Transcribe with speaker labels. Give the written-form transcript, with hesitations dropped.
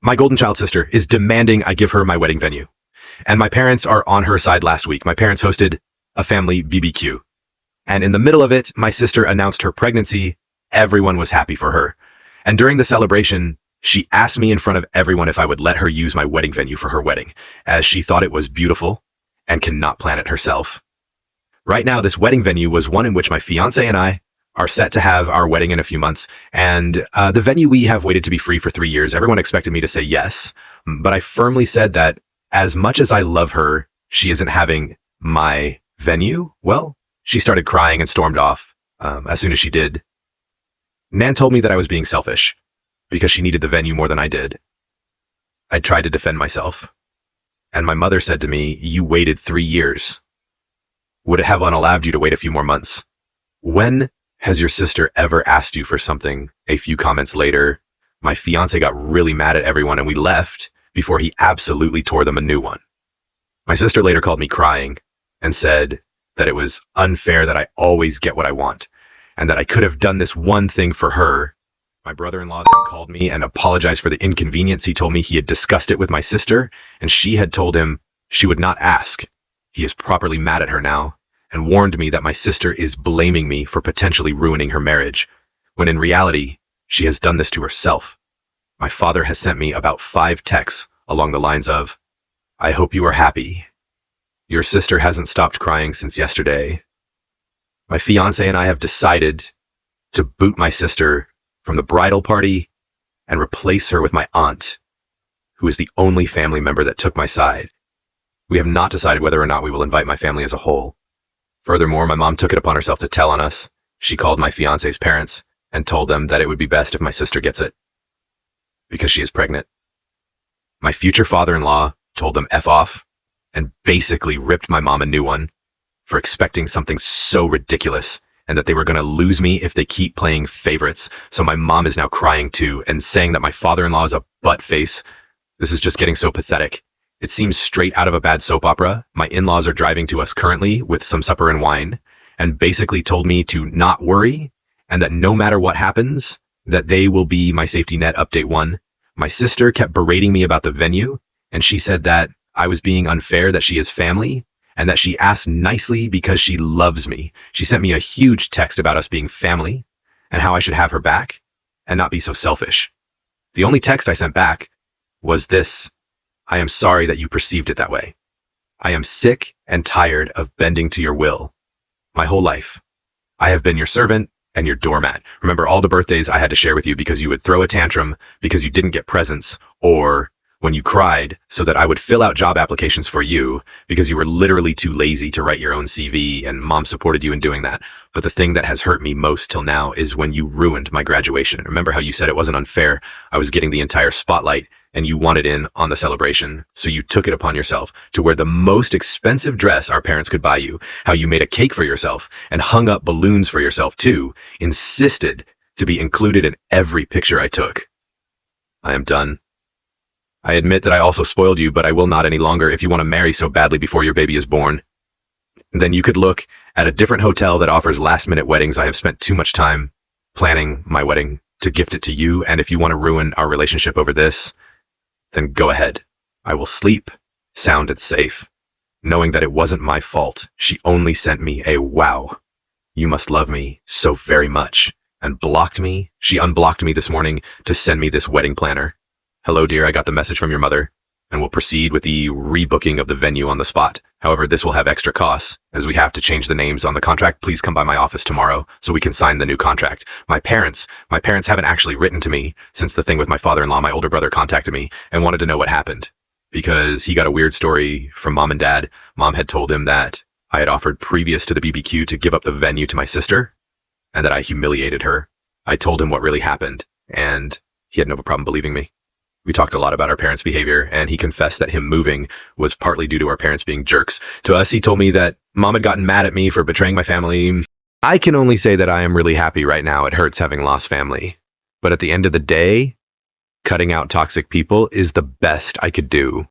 Speaker 1: My golden child sister is demanding I give her my wedding venue. And my parents are on her side last week. My parents hosted a family BBQ. And in the middle of it, my sister announced her pregnancy. Everyone was happy for her. And during the celebration, she asked me in front of everyone if I would let her use my wedding venue for her wedding, as she thought it was beautiful and cannot plan it herself. Right now, this wedding venue was one in which my fiance and I are set to have our wedding in a few months. And the venue we have waited to be free for 3 years. Everyone expected me to say yes, but I firmly said that as much as I love her, she isn't having my venue. Well, she started crying and stormed off as soon as she did. Nan told me that I was being selfish because she needed the venue more than I did. I tried to defend myself. And my mother said to me, "You waited 3 years. Would it have unallowed you to wait a few more months? When has your sister ever asked you for something?" A few comments later, my fiance got really mad at everyone and we left before he absolutely tore them a new one. My sister later called me crying and said that it was unfair that I always get what I want and that I could have done this one thing for her. My brother-in-law then called me and apologized for the inconvenience. He told me he had discussed it with my sister and she had told him she would not ask. He is properly mad at her now and warned me that my sister is blaming me for potentially ruining her marriage, when in reality, she has done this to herself. My father has sent me about 5 texts along the lines of, "I hope you are happy. Your sister hasn't stopped crying since yesterday." My fiance and I have decided to boot my sister from the bridal party and replace her with my aunt, who is the only family member that took my side. We have not decided whether or not we will invite my family as a whole. Furthermore, my mom took it upon herself to tell on us. She called my fiance's parents and told them that it would be best if my sister gets it, because she is pregnant. My future father-in-law told them F off and basically ripped my mom a new one for expecting something so ridiculous and that they were going to lose me if they keep playing favorites. So my mom is now crying too and saying that my father-in-law is a butt face. This is just getting so pathetic. It seems straight out of a bad soap opera. My in-laws are driving to us currently with some supper and wine and basically told me to not worry and that no matter what happens, that they will be my safety net. Update 1. My sister kept berating me about the venue and she said that I was being unfair, that she is family, and that she asked nicely because she loves me. She sent me a huge text about us being family and how I should have her back and not be so selfish. The only text I sent back was this: "I am sorry that you perceived it that way. I am sick and tired of bending to your will. My whole life, I have been your servant and your doormat. Remember all the birthdays I had to share with you because you would throw a tantrum because you didn't get presents, or when you cried so that I would fill out job applications for you because you were literally too lazy to write your own CV, and mom supported you in doing that. But the thing that has hurt me most till now is when you ruined my graduation. Remember how you said it wasn't unfair? I was getting the entire spotlight and you wanted in on the celebration, so you took it upon yourself to wear the most expensive dress our parents could buy you, how you made a cake for yourself and hung up balloons for yourself too, insisted to be included in every picture I took. I am done. I admit that I also spoiled you, but I will not any longer. If you want to marry so badly before your baby is born, then you could look at a different hotel that offers last-minute weddings. I have spent too much time planning my wedding to gift it to you, and if you want to ruin our relationship over this, then go ahead. I will sleep sound and safe, knowing that it wasn't my fault. She only sent me a wow, you must love me so very much, and blocked me. She unblocked me this morning to send me this wedding planner. Hello, dear, I got the message from your mother, and we'll proceed with the rebooking of the venue on the spot. However, this will have extra costs, as we have to change the names on the contract. Please come by my office tomorrow so we can sign the new contract. My parents haven't actually written to me since the thing with my father-in-law. My older brother contacted me and wanted to know what happened, because he got a weird story from mom and dad. Mom had told him that I had offered previous to the BBQ to give up the venue to my sister, and that I humiliated her. I told him what really happened, and he had no problem believing me. We talked a lot about our parents' behavior, and he confessed that him moving was partly due to our parents being jerks. To us, he told me that mom had gotten mad at me for betraying my family. I can only say that I am really happy right now. It hurts having lost family. But at the end of the day, cutting out toxic people is the best I could do.